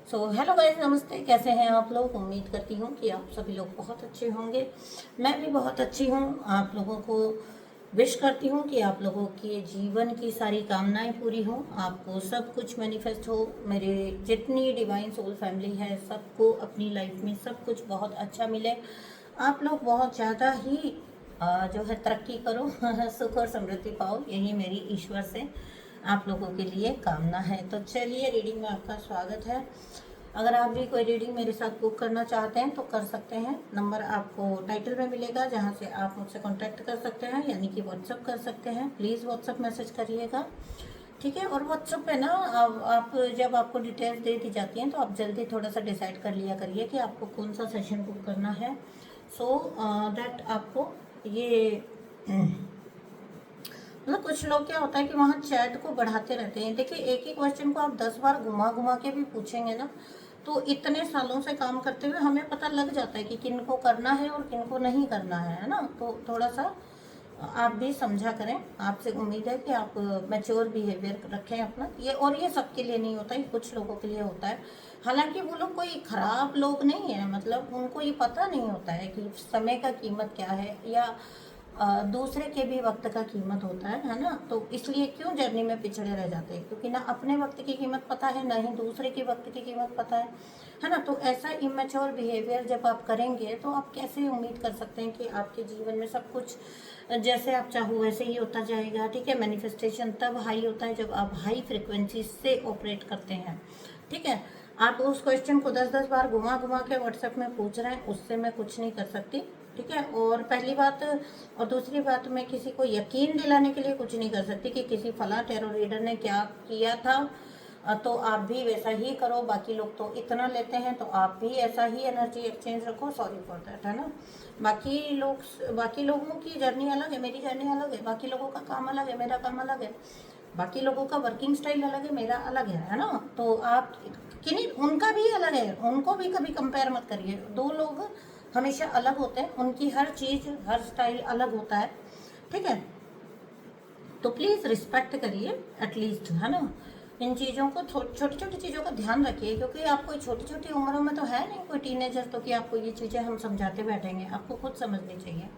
So hello guys, नमस्ते। कैसे हैं आप लोग? उम्मीद करती हूँ कि आप सभी लोग बहुत अच्छे होंगे। मैं भी बहुत अच्छी हूँ। आप लोगों को विश करती हूँ कि आप लोगों के जीवन की सारी कामनाएं पूरी हों, आपको सब कुछ मैनिफेस्ट हो। मेरे जितनी डिवाइन सोल फैमिली है सबको अपनी लाइफ में सब कुछ बहुत अच्छा मिले। आप लोग बहुत ज़्यादा ही जो है तरक्की करो सुख और समृद्धि पाओ, यही मेरी ईश्वर से आप लोगों के लिए कामना है। तो चलिए, रीडिंग में आपका स्वागत है। अगर आप भी कोई रीडिंग मेरे साथ बुक करना चाहते हैं तो कर सकते हैं। नंबर आपको टाइटल में मिलेगा, जहां से आप मुझसे कांटेक्ट कर सकते हैं, यानी कि व्हाट्सअप कर सकते हैं। प्लीज़ व्हाट्सअप मैसेज करिएगा, ठीक है। और व्हाट्सअप पे ना आप जब आपको डिटेल्स दे दी जाती हैं तो आप जल्दी थोड़ा सा डिसाइड कर लिया करिए कि आपको कौन सा सेशन बुक करना है, सो दैट आपको ये मतलब कुछ लोग क्या होता है कि वहाँ चैट को बढ़ाते रहते हैं। देखिए, एक ही क्वेश्चन को आप 10 बार घुमा घुमा के भी पूछेंगे ना, तो इतने सालों से काम करते हुए हमें पता लग जाता है कि किन को करना है और किन को नहीं करना है ना। तो थोड़ा सा आप भी समझा करें। आपसे उम्मीद है कि आप मैच्योर बिहेवियर रखें अपना। ये सबके लिए नहीं होता, ये कुछ लोगों के लिए होता है। हालांकि वो लोग कोई खराब लोग नहीं है, मतलब उनको ये पता नहीं होता है कि समय का कीमत क्या है, या दूसरे के भी वक्त का कीमत होता है ना। तो इसलिए क्यों जर्नी में पिछड़े रह जाते हैं, क्योंकि ना अपने वक्त की कीमत पता है, ना ही दूसरे के वक्त की कीमत पता है ना। तो ऐसा इमेच्योर बिहेवियर जब आप करेंगे तो आप कैसे उम्मीद कर सकते हैं कि आपके जीवन में सब कुछ जैसे आप चाहो वैसे ही होता जाएगा, ठीक है। मैनिफेस्टेशन तब हाई होता है जब आप हाई फ्रिक्वेंसी से ऑपरेट करते हैं, ठीक है। आप उस क्वेश्चन को 10-10 बार घुमा घुमा के व्हाट्सएप में पूछ रहे हैं, उससे मैं कुछ नहीं कर सकती, ठीक है। और पहली बात, और दूसरी बात, मैं किसी को यकीन दिलाने के लिए कुछ नहीं कर सकती कि किसी फला टेरो रीडर ने क्या किया था तो आप भी वैसा ही करो। बाकी लोग तो इतना लेते हैं तो आप भी ऐसा ही एनर्जी एक्सचेंज रखो। सॉरी फॉर दैट, है ना। बाकी लोगों की जर्नी अलग है, मेरी जर्नी अलग है। बाकी लोगों का काम अलग है, मेरा काम अलग है। बाकी लोगों का वर्किंग स्टाइल अलग है, मेरा अलग है ना। तो आप किन्हीं उनका भी अलग है, उनको भी कभी कंपेयर मत करिए। दो लोग हमेशा अलग होते हैं, उनकी हर चीज़ हर स्टाइल अलग होता है, ठीक है। तो प्लीज़ रिस्पेक्ट करिए एटलीस्ट, है ना। इन चीज़ों को छोटी छोटी चीज़ों का ध्यान रखिए, क्योंकि आप कोई छोटी छोटी उम्रों में तो है नहीं कोई टीनेजर, तो कि आपको ये चीज़ें हम समझाते बैठेंगे, आपको खुद समझनी चाहिए।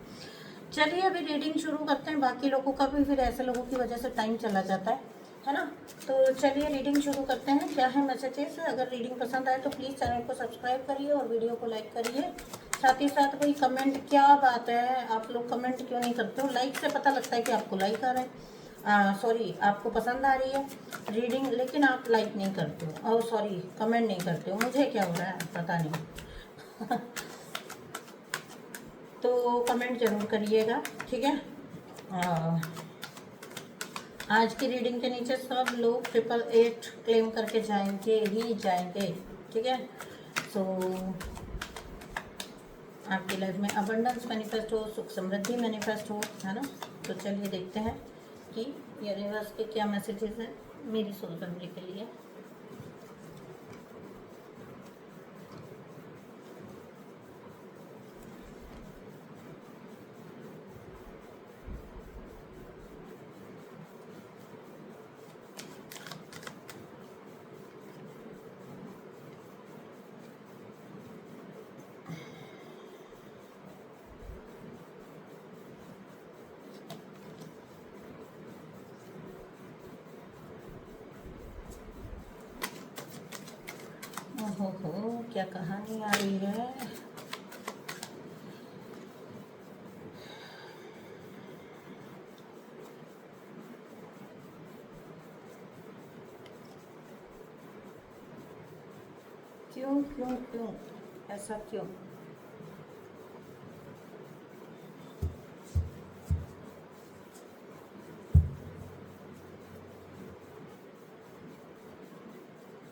चलिए, अभी रीडिंग शुरू करते हैं। बाकी लोगों का भी फिर ऐसे लोगों की वजह से टाइम चला जाता है ना। तो चलिए रीडिंग शुरू करते हैं। क्या है मैसेजेस? अगर रीडिंग पसंद आए तो प्लीज़ चैनल को सब्सक्राइब करिए और वीडियो को लाइक करिए। साथ ही साथ कोई कमेंट, क्या बात है आप लोग कमेंट क्यों नहीं करते हो? लाइक से पता लगता है कि आपको लाइक आ रहा है, सॉरी आपको पसंद आ रही है रीडिंग, लेकिन आप लाइक नहीं करते हो, और सॉरी कमेंट नहीं करते हो। मुझे क्या हो रहा है पता नहीं तो कमेंट जरूर करिएगा, ठीक है। आज की रीडिंग के नीचे सब लोग 888 क्लेम करके जाएंगे ही जाएंगे, ठीक है। सो आपकी लाइफ में अबंडेंस मैनिफेस्ट हो, सुख समृद्धि मैनिफेस्ट हो, है ना। तो चलिए देखते हैं कि यूनिवर्स के क्या मैसेजेस हैं मेरी सोल फैमिली के लिए। ओहो, क्या कहानी आ रही है। क्यों क्यों क्यों ऐसा क्यों?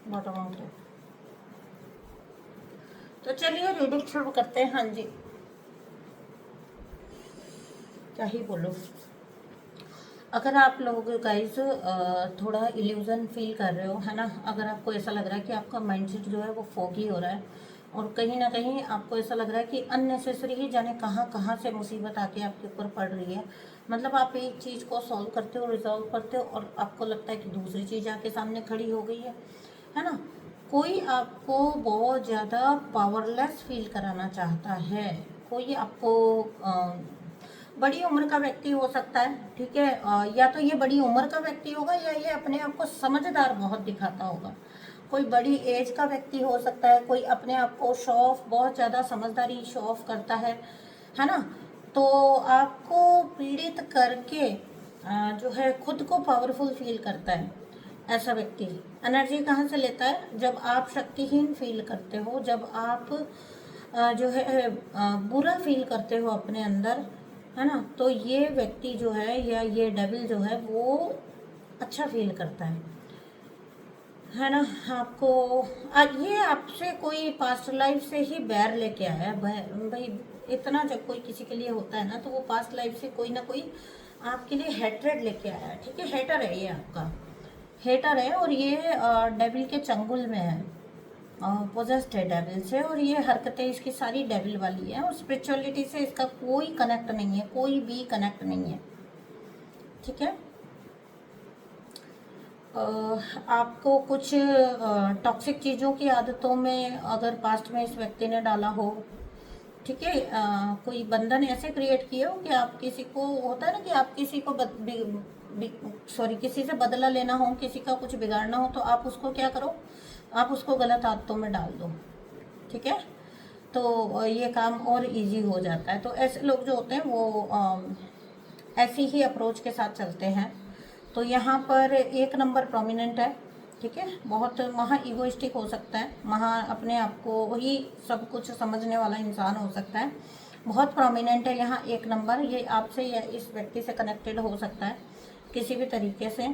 What about it? तो चलिए रीडिंग शुरू करते हैं। हाँ जी, क्या ही बोलो। अगर आप लोग गाइज थोड़ा इल्यूजन फील कर रहे हो, है ना, अगर आपको ऐसा लग रहा है कि आपका माइंडसेट जो है वो फॉगी हो रहा है, और कहीं ना कहीं आपको ऐसा लग रहा है कि अननेसेसरी ही जाने कहाँ कहाँ से मुसीबत आके आपके ऊपर पड़ रही है। मतलब आप एक चीज़ को सॉल्व करते हो, रिजॉल्व करते हो, और आपको लगता है कि दूसरी चीज़ आके सामने खड़ी हो गई है ना। कोई आपको बहुत ज़्यादा पावरलेस फील कराना चाहता है। कोई आपको बड़ी उम्र का व्यक्ति हो सकता है, ठीक है, या तो ये बड़ी उम्र का व्यक्ति होगा या ये अपने आप को समझदार बहुत दिखाता होगा। कोई बड़ी एज का व्यक्ति हो सकता है, कोई अपने आप को शो ऑफ, बहुत ज़्यादा समझदारी शो ऑफ करता है ना। तो आपको पीड़ित करके जो है खुद को पावरफुल फील करता है ऐसा व्यक्ति। एनर्जी कहाँ से लेता है? जब आप शक्तिहीन फील करते हो, जब आप जो है बुरा फील करते हो अपने अंदर, है ना, तो ये व्यक्ति जो है या ये डेविल जो है वो अच्छा फील करता है ना। आपको ये आपसे कोई पास्ट लाइफ से ही बैर लेके आया है भाई। इतना जब कोई किसी के लिए होता है ना, तो वो पास्ट लाइफ से कोई ना कोई आपके लिए हेट्रेड लेके आया है, ठीक है। हेटर है ये, आपका हेटर है, और ये डेविल के चंगुल में है, पोजेस्ड है डेविल से, और ये हरकतें इसकी सारी डेविल वाली है, और स्पिरिचुअलिटी से इसका कोई कनेक्ट नहीं है, कोई भी कनेक्ट नहीं है, ठीक है। आपको कुछ टॉक्सिक चीज़ों की आदतों में अगर पास्ट में इस व्यक्ति ने डाला हो, ठीक है, कोई बंधन ऐसे क्रिएट किए हो कि आप किसी को, होता है ना कि आप किसी को किसी से बदला लेना हो, किसी का कुछ बिगाड़ना हो, तो आप उसको क्या करो, आप उसको गलत आदतों में डाल दो, ठीक है। तो ये काम और इजी हो जाता है। तो ऐसे लोग जो होते हैं वो ऐसी ही अप्रोच के साथ चलते हैं। तो यहाँ पर एक नंबर प्रोमिनेंट है, ठीक है। बहुत महा ईगोइस्टिक हो सकता है, महा अपने आप को ही सब कुछ समझने वाला इंसान हो सकता है। बहुत प्रोमिनेंट है यहाँ एक नंबर। ये आपसे या इस व्यक्ति से कनेक्टेड हो सकता है किसी भी तरीके से।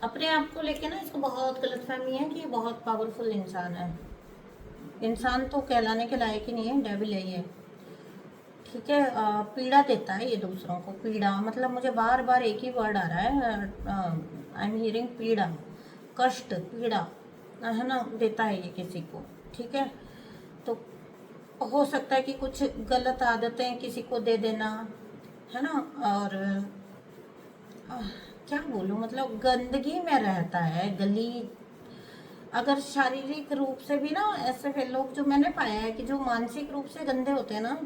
अपने आप को लेके ना इसको बहुत गलतफहमी है कि ये बहुत पावरफुल इंसान है। इंसान तो कहलाने के लायक ही नहीं है, डेविल है ये, ठीक है। पीड़ा देता है ये दूसरों को। पीड़ा मतलब मुझे बार बार एक ही वर्ड आ रहा है, आई एम हियरिंग पीड़ा, कष्ट, पीड़ा, है ना, देता है ये किसी को, ठीक है। तो हो सकता है कि कुछ गलत आदतें किसी को दे देना, है ना, और क्या बोलूँ, मतलब गंदगी में रहता है, गली। अगर शारीरिक रूप से भी ना, ऐसे लोग जो मैंने पाया है कि जो मानसिक रूप से गंदे होते हैं ना,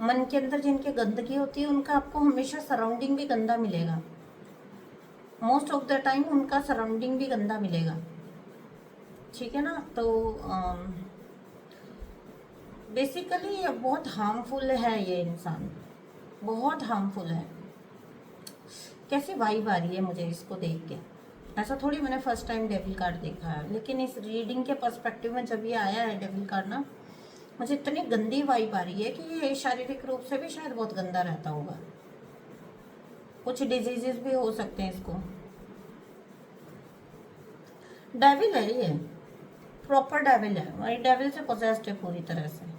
मन के अंदर जिनकी गंदगी होती है, उनका आपको हमेशा सराउंडिंग भी गंदा मिलेगा। मोस्ट ऑफ द टाइम उनका सराउंडिंग भी गंदा मिलेगा, ठीक है ना। तो बेसिकली बहुत हार्मफुल है ये इंसान, बहुत हार्मफुल है। कैसी वाइब आ रही है मुझे इसको देख के। ऐसा थोड़ी मैंने फर्स्ट टाइम डेविल कार्ड देखा है, लेकिन इस रीडिंग के पर्सपेक्टिव में जब ये आया है डेविल कार्ड ना, मुझे इतनी गंदी वाइब आ रही है कि ये शारीरिक रूप से भी शायद बहुत गंदा रहता होगा। कुछ डिजीजेस भी हो सकते हैं इसको। डेविल है ये, प्रॉपर डेविल है, वही डेविल से पोजेस्ड है पूरी तरह से।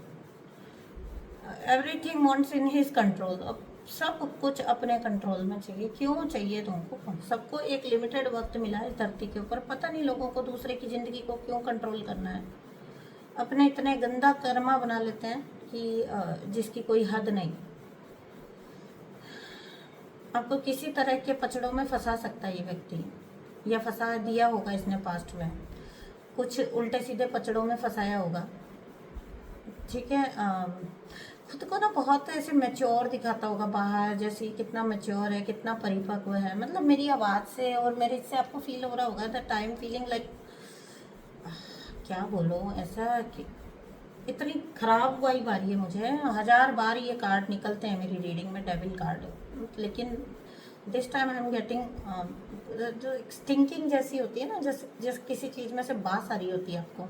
Everything wants in his control. अब सब कुछ अपने कंट्रोल में चाहिए। क्यों चाहिए तुमको? सबको एक लिमिटेड वक्त मिला है धरती के ऊपर, पता नहीं लोगों को दूसरे की ज़िंदगी को क्यों कंट्रोल करना है। अपने इतने गंदा कर्मा बना लेते हैं कि जिसकी कोई हद नहीं। आपको किसी तरह के पचड़ों में फंसा सकता है ये व्यक्ति, या फंसा दिया होगा इसने पास्ट में, कुछ उल्टे सीधे पचड़ों में फंसाया होगा, ठीक है। खुद को ना बहुत ऐसे मैच्योर दिखाता होगा बाहर, जैसे कितना मैच्योर है, कितना परिपक्व है। मतलब मेरी आवाज़ से और मेरे इससे आपको फील हो रहा होगा that I am feeling like, क्या बोलो, ऐसा कि इतनी खराब वाइब आ रही है मुझे। 1000 बार ये कार्ड निकलते हैं मेरी रीडिंग में, डेविल कार्ड, लेकिन this time I am getting जो स्टिंकिंग जैसी होती है ना, जैसे किसी चीज़ में से बास आ रही होती है आपको।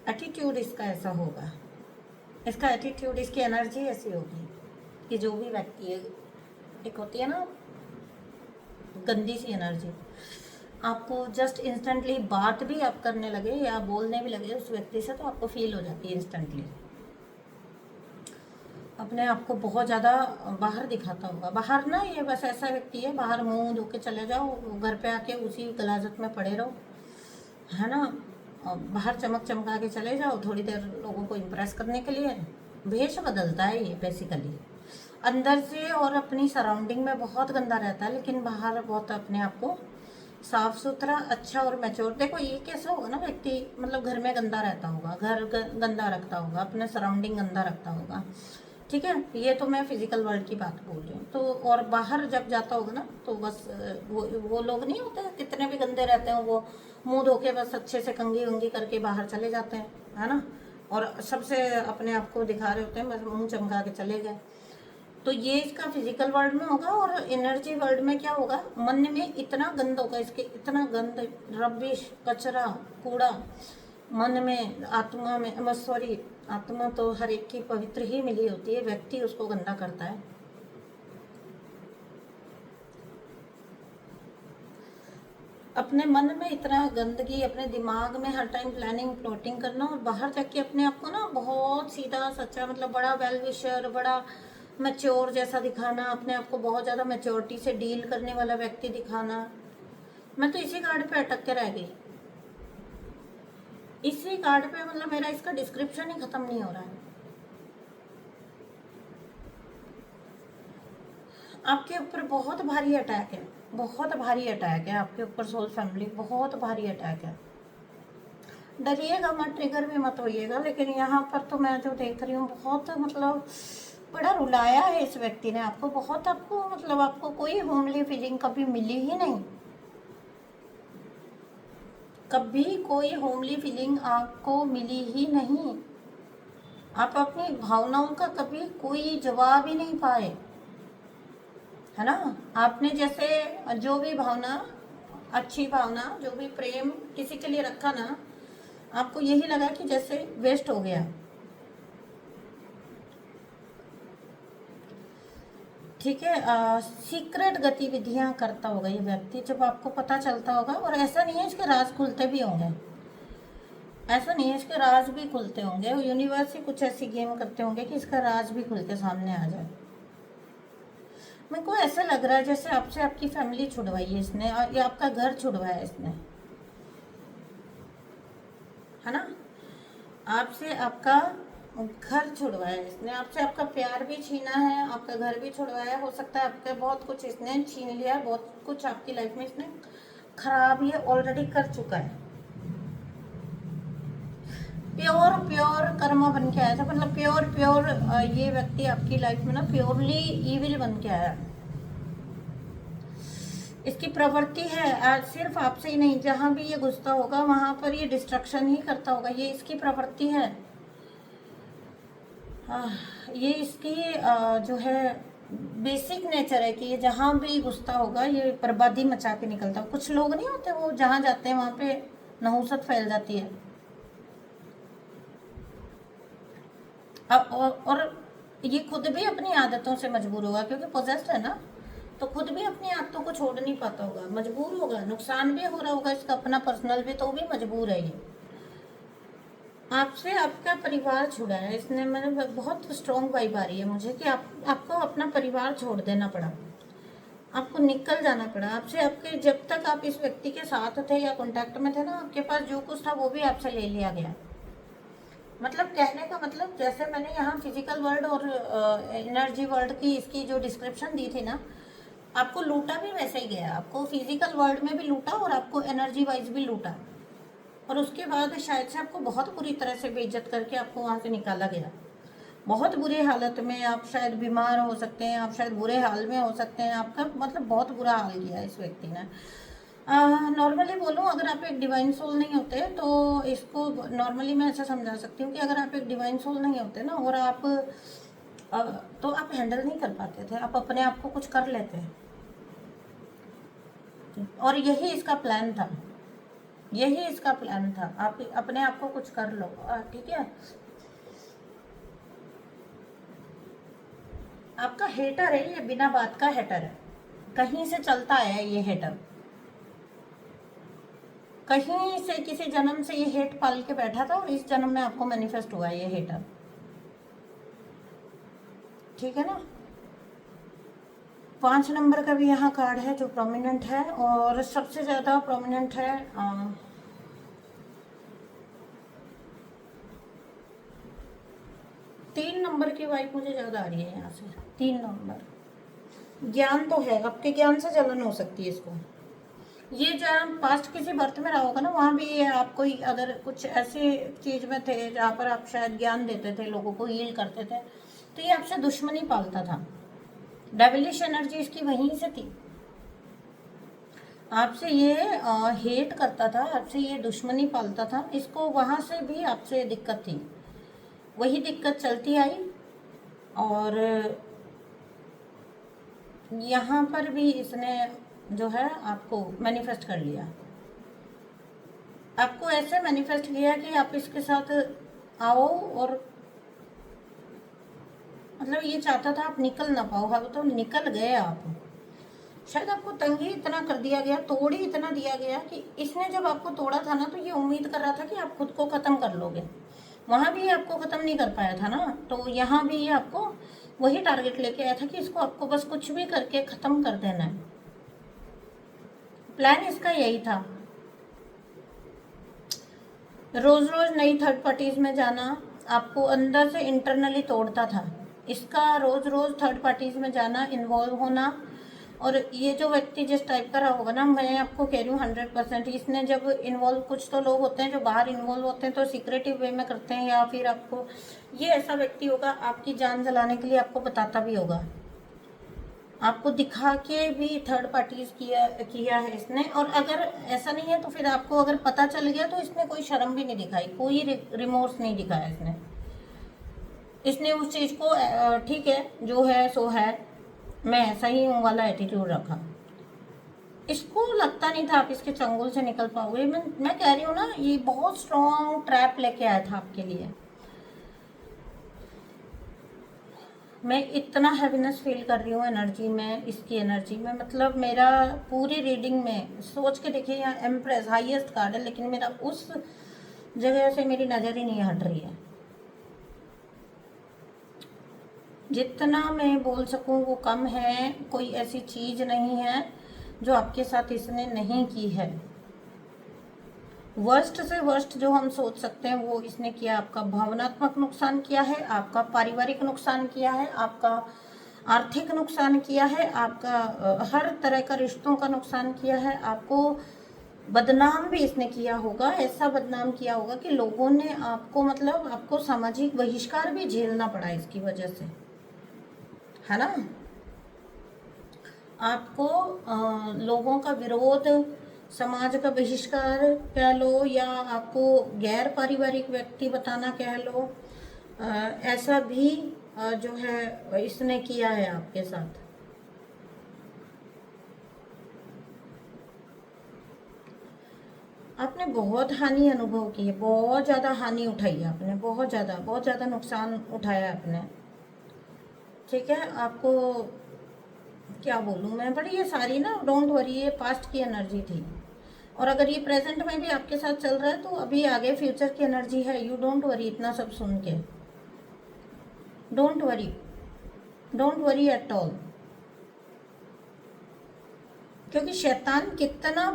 एटीट्यूड इसका ऐसा होगा, इसका एटीट्यूड, इसकी एनर्जी ऐसी होगी कि जो भी व्यक्ति है, एक होती है ना गंदी सी एनर्जी, आपको जस्ट इंस्टेंटली बात भी आप करने लगे या बोलने भी लगे उस व्यक्ति से, तो आपको फील हो जाती है इंस्टेंटली। अपने आप को बहुत ज़्यादा बाहर दिखाता होगा। बाहर ना ये बस ऐसा व्यक्ति है, बाहर मुंह धो के चले जाओ, घर पे आके उसी गलाजत में पड़े रहो, है ना। और बाहर चमक चमका के चले जाओ थोड़ी देर लोगों को इम्प्रेस करने के लिए। भेष बदलता है ये बेसिकली, अंदर से और अपनी सराउंडिंग में बहुत गंदा रहता है, लेकिन बाहर बहुत अपने आप को साफ सुथरा, अच्छा और मैच्योर। देखो ये कैसा होगा ना व्यक्ति, मतलब घर में गंदा रहता होगा, घर गंदा रखता होगा, अपने सराउंडिंग गंदा रखता होगा, ठीक है। ये तो मैं फिजिकल वर्ल्ड की बात बोल रही हूँ। तो और बाहर जब जाता होगा ना, तो बस वो लोग नहीं होते, कितने भी गंदे रहते हैं वो, मुंह धो के बस अच्छे से कंघी वंगी करके बाहर चले जाते हैं, है ना। और सबसे अपने आप को दिखा रहे होते हैं, बस मुंह चमका के चले गए। तो ये इसका फिजिकल वर्ल्ड में होगा। और एनर्जी वर्ल्ड में क्या होगा, मन में इतना गंद होगा इसके, इतना गंद, रबिश, कचरा, कूड़ा मन में, आत्मा में, सॉरी, आत्मा तो हर एक की पवित्र ही मिली होती है, व्यक्ति उसको गंदा करता है। अपने मन में इतना गंदगी, अपने दिमाग में हर टाइम प्लानिंग प्लॉटिंग करना, और बाहर जाके अपने आप को ना बहुत सीधा सच्चा, मतलब बड़ा वेल विशर, बड़ा मैच्योर जैसा दिखाना, अपने आप को बहुत ज़्यादा मैच्योरिटी से डील करने वाला व्यक्ति दिखाना। मैं तो इसी कार्ड पे अटक के रह गई, इसी कार्ड पे, मतलब मेरा इसका डिस्क्रिप्शन ही खत्म नहीं हो रहा है। आपके ऊपर बहुत भारी अटैक है, बहुत भारी अटैक है आपके ऊपर, सोल फैमिली, बहुत भारी अटैक है। डरिएगा मत, ट्रिगर भी मत होइएगा, लेकिन यहाँ पर तो मैं जो देख रही हूँ, बहुत मतलब बड़ा रुलाया है इस व्यक्ति ने आपको, बहुत, आपको मतलब आपको कोई होमली फीलिंग कभी मिली ही नहीं, कभी कोई होमली फीलिंग आपको मिली ही नहीं। आप अपनी भावनाओं का कभी कोई जवाब ही नहीं पाए, है ना। आपने जैसे जो भी भावना, अच्छी भावना, जो भी प्रेम किसी के लिए रखा ना, आपको यही लगा कि जैसे वेस्ट हो गया, ठीक है। सीक्रेट गतिविधियां करता होगा ये व्यक्ति, जब आपको पता चलता होगा। और ऐसा नहीं है इसके राज खुलते भी होंगे, ऐसा नहीं है, इसके राज भी खुलते होंगे, यूनिवर्स ही कुछ ऐसी गेम करते होंगे कि इसका राज भी खुल के सामने आ जाए। मेरे को ऐसा लग रहा है जैसे आपसे आपकी फैमिली छुड़वाई है इसने, या आपका घर छुड़वाया है इसने, है ना। आपसे आपका घर छुड़वाया है इसने, आपसे आपका प्यार भी छीना है, आपका घर भी छुड़वाया, हो सकता है आपका बहुत कुछ इसने छीन लिया, बहुत कुछ आपकी लाइफ में इसने खराब ये ऑलरेडी कर चुका है। प्योर प्योर कर्मा बन के आया था, मतलब प्योर प्योर ये व्यक्ति आपकी लाइफ में ना प्योरली ईविल बन के आया। इसकी प्रवृत्ति है आज सिर्फ आपसे ही नहीं, जहां भी ये घुसता होगा वहां पर ये डिस्ट्रक्शन ही करता होगा, ये इसकी प्रवृत्ति है। ये इसकी जो है बेसिक नेचर है कि ये जहां भी घुसता होगा ये बर्बादी मचा के निकलता है। कुछ लोग नहीं होते, वो जहां जाते हैं वहां पे नहुसत फैल जाती है। और ये खुद भी अपनी आदतों से मजबूर होगा, क्योंकि पोजेस्ड है ना, तो खुद भी अपनी आदतों को छोड़ नहीं पाता होगा, मजबूर होगा, नुकसान भी हो रहा होगा इसका अपना पर्सनल भी, तो भी मजबूर है ये। आपसे आपका परिवार छुड़ा है इसने, मैंने बहुत स्ट्रॉन्ग वाइब आ रही है मुझे कि आपको अपना परिवार छोड़ देना पड़ा, आपको निकल जाना पड़ा आपसे। आपके जब तक आप इस व्यक्ति के साथ थे या कांटेक्ट में थे ना, आपके पास जो कुछ था वो भी आपसे ले लिया गया। मतलब कहने का मतलब, जैसे मैंने यहाँ फिजिकल वर्ल्ड और एनर्जी वर्ल्ड की इसकी जो डिस्क्रिप्शन दी थी ना, आपको लूटा भी वैसे ही गया, आपको फिजिकल वर्ल्ड में भी लूटा और आपको एनर्जी वाइज भी लूटा, और उसके बाद शायद से आपको बहुत बुरी तरह से बेइज्जत करके आपको वहाँ से निकाला गया। बहुत बुरी हालत में, आप शायद बीमार हो सकते हैं, आप शायद बुरे हाल में हो सकते हैं, आपका मतलब बहुत बुरा हाल किया इस व्यक्ति ने। नॉर्मली बोलूँ, अगर आप एक डिवाइन सोल नहीं होते तो इसको नॉर्मली मैं ऐसा समझा सकती हूँ कि अगर आप एक डिवाइन सोल नहीं होते ना, और आप तो आप हैंडल नहीं कर पाते थे, आप अपने आप को कुछ कर लेते, और यही इसका प्लान था, यही इसका प्लान था, आप अपने आप को कुछ कर लो, ठीक है। आपका हेटर है ये, बिना बात का हेटर है, कहीं से चलता है ये हेटर, कहीं से किसी जन्म से ये हेट पाल के बैठा था, और इस जन्म में आपको मैनिफेस्ट हुआ ये हेटर, ठीक है ना। 5 नंबर का भी यहाँ कार्ड है जो प्रोमिनेंट है, और सबसे ज़्यादा प्रोमिनेंट है 3 नंबर की वाइफ मुझे ज़्यादा आ रही है यहाँ से। 3 नंबर, ज्ञान तो है, आपके ज्ञान से जलन हो सकती है इसको, ये जब पास्ट किसी बर्थ में रहा होगा ना, वहाँ भी ये आपको अगर कुछ ऐसे चीज में थे जहाँ पर आप शायद ज्ञान देते थे, लोगों को हील करते थे, तो ये आपसे दुश्मनी पालता था। डेविलिश एनर्जी इसकी वहीं से थी, आपसे ये हेट करता था, आपसे ये दुश्मनी पालता था। इसको वहाँ से भी आपसे दिक्कत थी, वही दिक्कत चलती आई और यहाँ पर भी इसने जो है आपको मैनिफेस्ट कर लिया। आपको ऐसे मैनिफेस्ट किया कि आप इसके साथ आओ, और मतलब ये चाहता था आप निकल ना पाओ, हाँ तो निकल गए आप। शायद आपको तंगी इतना कर दिया गया, तोड़ ही इतना दिया गया कि इसने जब आपको तोड़ा था ना, तो ये उम्मीद कर रहा था कि आप खुद को ख़त्म कर लोगे। वहाँ भी आपको ख़त्म नहीं कर पाया था ना, तो यहाँ भी ये आपको वही टारगेट लेके आया था कि इसको आपको बस कुछ भी करके ख़त्म कर देना है। प्लान इसका यही था। रोज़ रोज़ नई थर्ड पार्टीज़ में जाना आपको अंदर से इंटरनली तोड़ता था। इसका रोज़ रोज़ थर्ड पार्टीज़ में जाना, इन्वॉल्व होना, और ये जो व्यक्ति जिस टाइप का रहा होगा ना, मैं आपको कह रही हूँ 100%, इसने जब इन्वॉल्व, कुछ तो लोग होते हैं जो बाहर इन्वॉल्व होते हैं तो सीक्रेटिव वे में करते हैं, या फिर आपको ये ऐसा व्यक्ति होगा आपकी जान जलाने के लिए आपको बताता भी होगा, आपको दिखा के भी थर्ड पार्टीज किया है इसने। और अगर ऐसा नहीं है तो फिर आपको अगर पता चल गया तो इसने कोई शर्म भी नहीं दिखाई, कोई रिमोर्स नहीं दिखाया इसने उस चीज़ को ठीक है जो है सो है, मैं ऐसा ही हूँ वाला एटीट्यूड रखा। इसको लगता नहीं था आप इसके चंगुल से निकल पाओगे। मैं कह रही हूँ ना, ये बहुत स्ट्रॉन्ग ट्रैप लेके आया था आपके लिए। मैं इतना हैवीनेस फील कर रही हूँ एनर्जी में, इसकी एनर्जी में, मतलब मेरा पूरी रीडिंग में सोच के देखिए, यहाँ एम्प्रेस हाईएस्ट कार्ड है, लेकिन मेरा उस जगह से मेरी नज़र ही नहीं हट रही है। जितना मैं बोल सकूँ वो कम है। कोई ऐसी चीज़ नहीं है जो आपके साथ इसने नहीं की है। वर्स्ट से वर्स्ट जो हम सोच सकते हैं वो इसने किया। आपका भावनात्मक नुकसान किया है, आपका पारिवारिक नुकसान किया है, आपका आर्थिक नुकसान किया है, आपका हर तरह का रिश्तों का नुकसान किया है। आपको बदनाम भी इसने किया होगा, ऐसा बदनाम किया होगा कि लोगों ने आपको, मतलब आपको सामाजिक बहिष्कार भी झेलना पड़ा इसकी वजह से, है ना। आपको लोगों का विरोध, समाज का बहिष्कार कह लो, या आपको गैर पारिवारिक व्यक्ति बताना कह लो, ऐसा भी जो है इसने किया है आपके साथ। आपने बहुत हानि अनुभव की है, बहुत ज़्यादा हानि उठाई है आपने, बहुत ज़्यादा नुकसान उठाया आपने। ठीक है, आपको क्या बोलूँ मैं, बड़ी ये सारी ना, डोंट वरी, ये पास्ट की एनर्जी थी। और अगर ये प्रेजेंट में भी आपके साथ चल रहा है तो अभी आगे फ्यूचर की एनर्जी है। यू डोंट वरी, इतना सब सुन के डोंट वरी एट ऑल। क्योंकि शैतान कितना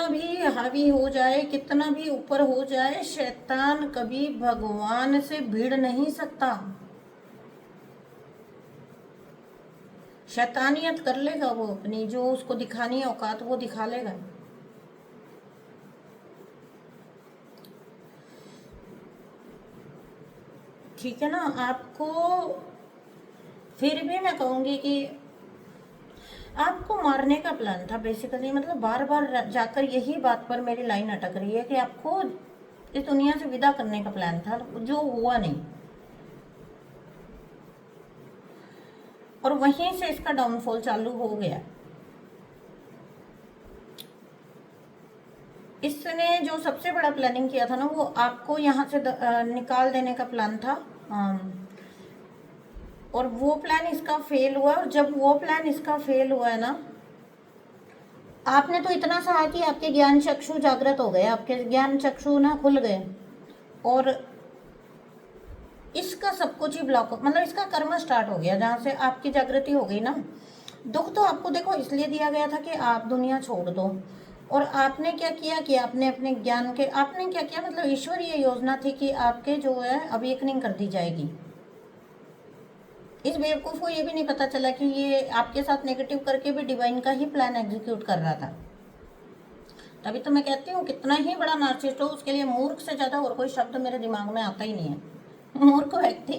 भी हावी हो जाए, कितना भी ऊपर हो जाए, शैतान कभी भगवान से भिड़ नहीं सकता। शैतानियत कर लेगा वो अपनी, जो उसको दिखानी है औकात वो दिखा लेगा। ठीक है ना। आपको फिर भी मैं कहूँगी कि आपको मारने का प्लान था बेसिकली, मतलब बार बार जाकर यही बात पर मेरी लाइन अटक रही है कि आपको इस दुनिया से विदा करने का प्लान था, जो हुआ नहीं, और वहीं से इसका डाउनफॉल चालू हो गया। इसने जो सबसे बड़ा प्लानिंग किया था ना, वो आपको यहाँ से निकाल देने का प्लान था। और वो प्लान इसका फेल हुआ। और जब वो प्लान इसका फेल हुआ है ना, आपने तो इतना सहा कि आपके ज्ञान चक्षु जागृत हो गए, आपके ज्ञान चक्षु ना खुल गए, और इसका सब कुछ ही ब्लॉक, मतलब इसका कर्म स्टार्ट हो गया। जहाँ से आपकी जागृति हो गई ना, दुख तो आपको देखो इसलिए दिया गया था कि आप दुनिया छोड़ दो, और आपने क्या किया कि आपने अपने ज्ञान के, आपने क्या किया, मतलब ईश्वरीय योजना थी कि आपके जो है अवेकनिंग कर दी जाएगी। इस बेवकूफ़ को ये भी नहीं पता चला कि ये आपके साथ नेगेटिव करके भी डिवाइन का ही प्लान एग्जीक्यूट कर रहा था। तभी तो मैं कहती हूँ कितना ही बड़ा नार्सिसिस्ट हो उसके लिए मूर्ख से ज़्यादा और कोई शब्द मेरे दिमाग में आता ही नहीं है। मूर्ख व्यक्ति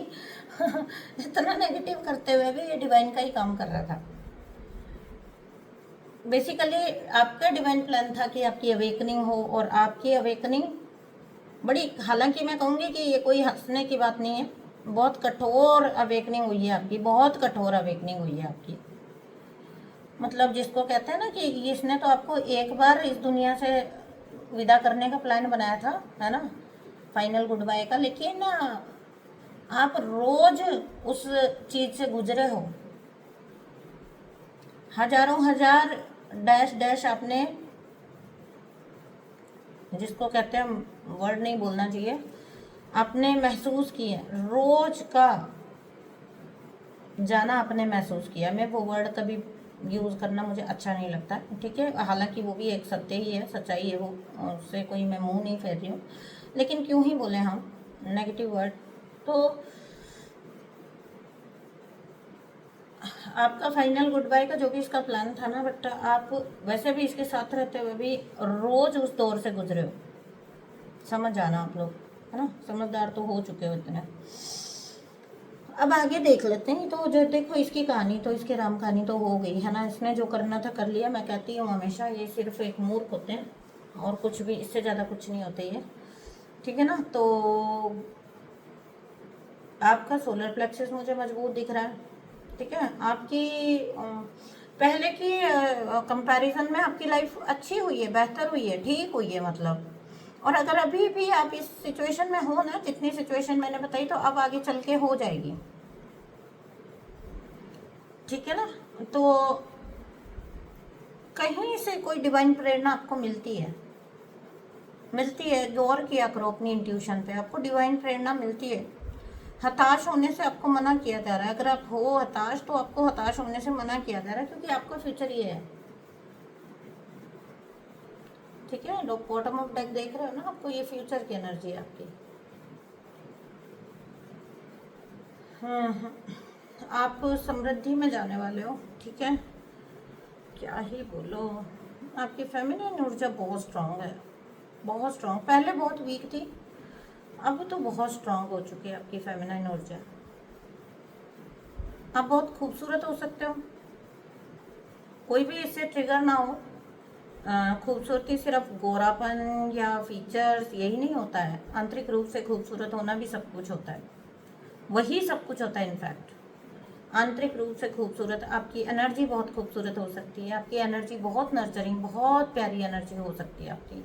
इतना नेगेटिव करते हुए भी ये डिवाइन का ही काम कर रहा था। बेसिकली आपका डिवाइन प्लान था कि आपकी अवेकनिंग हो, और आपकी अवेकनिंग बड़ी, हालांकि मैं कहूँगी कि ये कोई हंसने की बात नहीं है, बहुत कठोर अवेकनिंग हुई है आपकी, बहुत कठोर अवेकनिंग हुई है आपकी। मतलब जिसको कहते हैं ना कि इसने तो आपको एक बार इस दुनिया से विदा करने का प्लान बनाया था, है ना, फाइनल गुड बाय का, लेकिन आप रोज उस चीज़ से गुजरे हो। हजारों हजार डैश डैश आपने, जिसको कहते हैं, वर्ड नहीं बोलना चाहिए, आपने महसूस किया, रोज का जाना आपने महसूस किया। मैं वो वर्ड कभी यूज़ करना मुझे अच्छा नहीं लगता, ठीक है, हालांकि वो भी एक सत्य ही है, सच्चाई है वो, उससे कोई मैं मुंह नहीं फेर रही हूँ, लेकिन क्यों ही बोले हम नेगेटिव वर्ड। तो आपका फाइनल गुड बाय का जो भी इसका प्लान था ना, बट आप वैसे भी इसके साथ रहते हुए भी रोज उस दौर से गुजरे हो। समझ जाना आप लोग, है ना, समझदार तो हो चुके हो इतने। अब आगे देख लेते हैं। तो जो देखो इसकी कहानी, तो इसकी राम कहानी तो हो गई है ना, इसने जो करना था कर लिया। मैं कहती हूँ हमेशा ये सिर्फ एक मूर्ख होते हैं और कुछ भी, इससे ज़्यादा कुछ नहीं होते ये, ठीक है ना। तो आपका सोलर प्लेक्सस मुझे मजबूत दिख रहा है, ठीक है। आपकी पहले की कंपैरिजन में आपकी लाइफ अच्छी हुई है, बेहतर हुई है, ठीक हुई है मतलब। और अगर अभी भी आप इस सिचुएशन में हो ना, जितनी सिचुएशन मैंने बताई, तो अब आगे चल के हो जाएगी, ठीक है ना। तो कहीं से कोई डिवाइन प्रेरणा आपको मिलती है, मिलती है। गौर किया करो अपनी इंट्यूशन पे, आपको डिवाइन प्रेरणा मिलती है। हताश होने से आपको मना किया जा रहा है। अगर आप हो हताश, तो आपको हताश होने से मना किया जा रहा है, क्योंकि आपका फ्यूचर ये है, ठीक है। लोग बॉटम ऑफ डेक देख रहे हो ना, आपको ये फ्यूचर की एनर्जी है आपकी। आप समृद्धि में जाने वाले हो, ठीक है। क्या ही बोलो, आपकी फेमिनिन ऊर्जा बहुत स्ट्रांग है, बहुत स्ट्रांग। पहले बहुत वीक थी, अब तो बहुत स्ट्रांग हो चुकी है आपकी फेमिनिन ऊर्जा। आप बहुत खूबसूरत हो सकते हो, कोई भी इससे ट्रिगर ना हो। खूबसूरती सिर्फ गोरापन या फीचर्स यही नहीं होता है, आंतरिक रूप से खूबसूरत होना भी सब कुछ होता है, वही सब कुछ होता है। इनफैक्ट आंतरिक रूप से खूबसूरत, आपकी एनर्जी बहुत खूबसूरत हो सकती है, आपकी एनर्जी बहुत नर्चरिंग, बहुत प्यारी एनर्जी हो सकती है आपकी।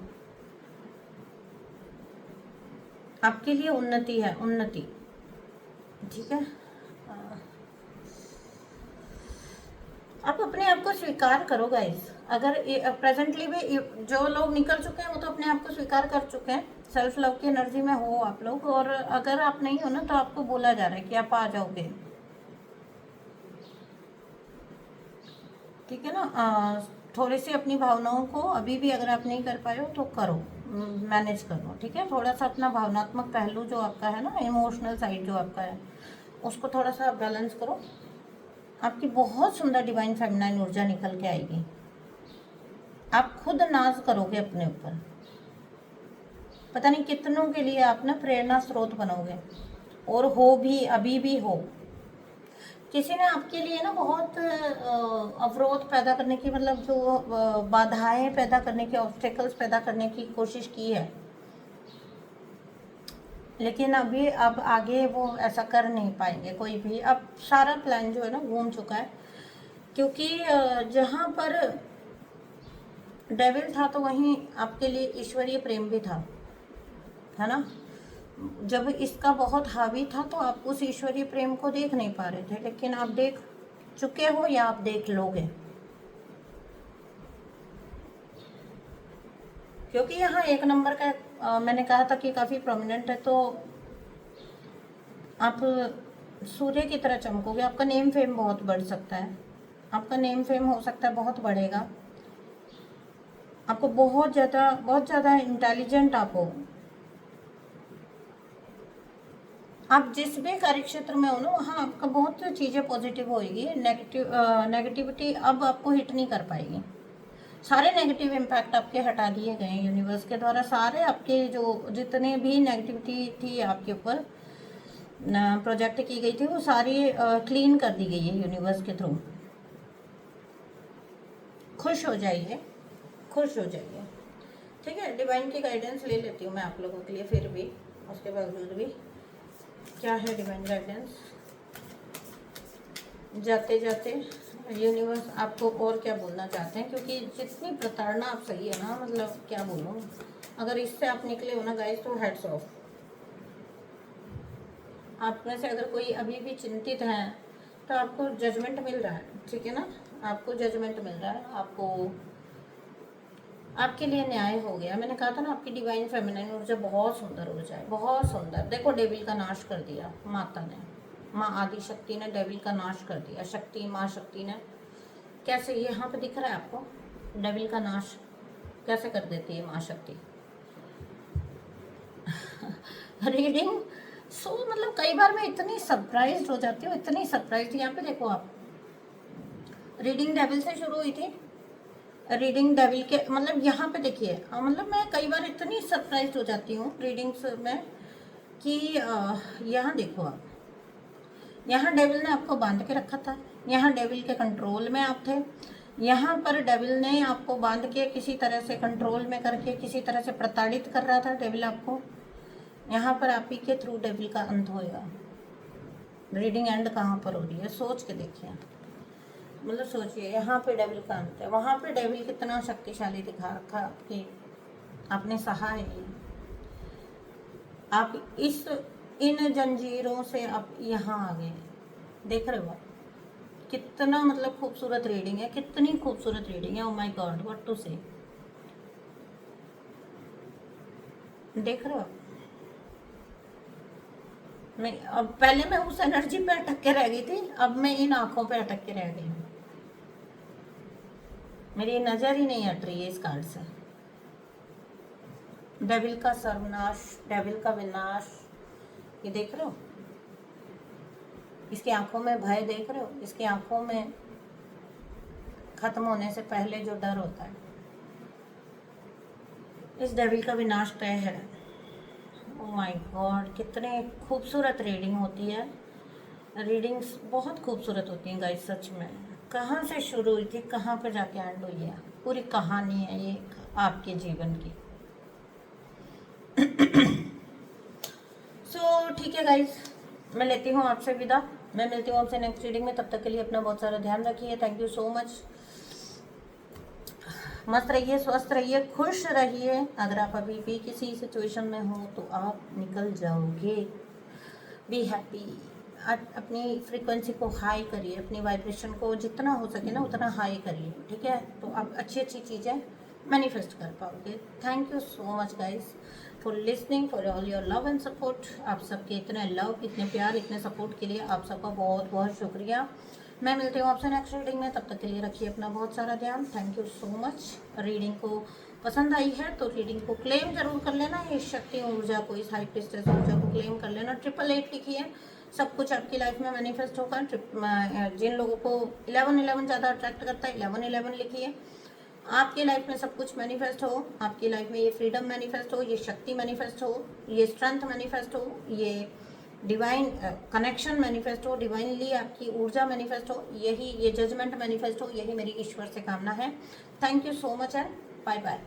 आपके लिए उन्नति है, उन्नति, ठीक है। आप अपने आप को स्वीकार करो गाइस। अगर प्रेजेंटली भी जो लोग निकल चुके हैं वो तो अपने आप को स्वीकार कर चुके हैं, सेल्फ लव की एनर्जी में हो आप लोग। और अगर आप नहीं हो ना, तो आपको बोला जा रहा है कि आप आ जाओगे, ठीक है ना। थोड़ी सी अपनी भावनाओं को अभी भी अगर आप नहीं कर पाए हो तो करो, मैनेज करो, ठीक है। थोड़ा सा अपना भावनात्मक पहलू जो आपका है ना, इमोशनल साइड जो आपका है, उसको थोड़ा सा बैलेंस करो। आपकी बहुत सुंदर डिवाइन फेमिनाइन ऊर्जा निकल के आएगी। आप खुद नाज करोगे अपने ऊपर, पता नहीं कितनों के लिए आप ना प्रेरणा स्रोत बनोगे, और हो भी, अभी भी हो। किसी ने आपके लिए ना बहुत अवरोध पैदा करने की, मतलब जो बाधाएं पैदा करने की, ऑब्स्टेकल्स पैदा करने की कोशिश की है, लेकिन अभी अब आगे वो ऐसा कर नहीं पाएंगे कोई भी। अब सारा प्लान जो है ना घूम चुका है, क्योंकि जहाँ पर डेविल था तो वहीं आपके लिए ईश्वरीय प्रेम भी था, है ना। जब इसका बहुत हावी था तो आप उस ईश्वरीय प्रेम को देख नहीं पा रहे थे, लेकिन आप देख चुके हो या आप देख लोगे, क्योंकि यहाँ एक नंबर का मैंने कहा था कि काफ़ी प्रोमिनेंट है। तो आप सूर्य की तरह चमकोगे, आपका नेम फेम बहुत बढ़ सकता है, आपका नेम फेम हो सकता है बहुत बढ़ेगा। आपको बहुत ज़्यादा इंटेलिजेंट आप हो, आप जिस भी कार्य क्षेत्र में हो ना, वहाँ आपका बहुत चीज़ें पॉजिटिव होएगी। नेगेटिविटी अब आपको हिट नहीं कर पाएगी। सारे नेगेटिव इम्पैक्ट आपके हटा दिए गए हैं यूनिवर्स के द्वारा। सारे आपके जो जितने भी नेगेटिविटी थी आपके ऊपर प्रोजेक्ट की गई थी, वो सारी क्लीन कर दी गई है यूनिवर्स के थ्रू। खुश हो जाइए, खुश हो जाइए, ठीक है। डिवाइन की गाइडेंस ले लेती हूँ मैं आप लोगों के लिए फिर भी, उसके बावजूद भी। क्या है डिवाइन गाइडेंस जाते जाते यूनिवर्स आपको और क्या बोलना चाहते हैं, क्योंकि जितनी प्रताड़ना आप सही है ना, मतलब क्या बोलूँ, अगर इससे आप निकले हो ना गाइस तो हेड्स ऑफ। आप में से अगर कोई अभी भी चिंतित है तो आपको जजमेंट मिल रहा है, ठीक है ना, आपको जजमेंट मिल रहा है, आपको आपके लिए न्याय हो गया। मैंने कहा था ना, आपकी डिवाइन फेमिनाइन ऊर्जा बहुत सुंदर ऊर्जा है, बहुत सुंदर। देखो डेविल का नाश कर दिया माता ने, माँ आदि शक्ति ने डेविल का नाश कर दिया। शक्ति, माँ शक्ति ने कैसे, यहाँ पे दिख रहा है आपको, डेविल का नाश कैसे कर देती है माँ शक्ति। रीडिंग मतलब कई बार मैं इतनी सरप्राइज हो जाती हूँ, इतनी सरप्राइज। यहाँ पे देखो आप, रीडिंग डेविल से शुरू हुई थी, रीडिंग डेविल के मतलब यहाँ पे देखिए, मतलब मैं कई बार इतनी सरप्राइज हो जाती हूँ रीडिंग्स में कि यहाँ देखो आप, यहाँ डेविल ने आपको बांध के रखा था, यहाँ डेविल के कंट्रोल में आप थे, यहाँ पर डेविल ने आपको बांध के किसी तरह से कंट्रोल में करके किसी तरह से प्रताड़ित कर रहा था डेविल आपको। यहाँ पर आप ही के थ्रू डेविल का अंत होएगा। रीडिंग एंड कहाँ पर हो रही है, सोच के देखिए, मतलब सोचिए, यहाँ पे डेविल का अंत है, वहाँ पे डेविल कितना शक्तिशाली दिखा रखा कि आपने सहा है। आप इन जंजीरों से आप यहाँ आ गए, देख रहे हो आप कितना मतलब खूबसूरत रीडिंग है, कितनी खूबसूरत रीडिंग है। Oh my God, what to say, देख रहे हो आप। मैं अब पहले मैं उस एनर्जी पे अटक के रह गई थी, अब मैं इन आंखों पे अटक के रह गई हूँ, मेरी नज़र ही नहीं हट रही है इस कार्ड से। डेविल का सर्वनाश, डेविल का विनाश, ये देख रहे हो, इसकी आंखों में भय देख रहे हो, इसकी आंखों में खत्म होने से पहले जो डर होता है, इस डेविल का विनाश तय है। ओह माय गॉड, कितने खूबसूरत रीडिंग होती है। रीडिंग्स बहुत खूबसूरत होती हैं गाइस, सच में। कहाँ से शुरू हुई थी, कहाँ पर जाके एंड हुई है, पूरी कहानी है ये आपके जीवन की। सो ठीक है गाइस, मैं लेती हूँ आपसे विदा। मैं मिलती हूँ आपसे नेक्स्ट रीडिंग में, तब तक के लिए अपना बहुत सारा ध्यान रखिए। Thank you so much. मस्त रहिए, स्वस्थ रहिए, खुश रहिए। अगर आप अभी भी किसी सिचुएशन में हो तो आप निकल जाओगे। बी हैप्पी, अपनी फ्रीक्वेंसी को हाई करिए, अपनी वाइब्रेशन को जितना हो सके ना उतना हाई करिए, ठीक है, तो आप अच्छी अच्छी चीज़ें मैनिफेस्ट कर पाओगे। Thank you so much guys for listening, for all your love and support. आप सबके इतने लव, इतने प्यार, इतने सपोर्ट के लिए आप सबका बहुत बहुत शुक्रिया। मैं मिलती हूँ आपसे नेक्स्ट रीडिंग में, तब तक के लिए रखिए अपना बहुत सारा ध्यान। Thank you so much. Reading को पसंद आई है तो रीडिंग को क्लेम जरूर कर लेना, इस शक्ति ऊर्जा को, इस हाई प्रिस्टेस ऊर्जा को क्लेम कर लेना। 888 लिखिए, सब कुछ आपकी लाइफ में मैनिफेस्ट होगा। जिन लोगों को 1111 ज़्यादा अट्रैक्ट करता है, 1111 लिखिए। आपकी लाइफ में सब कुछ मैनिफेस्ट हो, आपकी लाइफ में ये फ्रीडम मैनिफेस्ट हो, ये शक्ति मैनिफेस्ट हो, ये स्ट्रेंथ मैनिफेस्ट हो, ये डिवाइन कनेक्शन मैनिफेस्ट हो, डिवाइनली आपकी ऊर्जा मैनिफेस्ट हो, यही ये जजमेंट मैनिफेस्ट हो, यही मेरी ईश्वर से कामना है। Thank you so much and bye bye.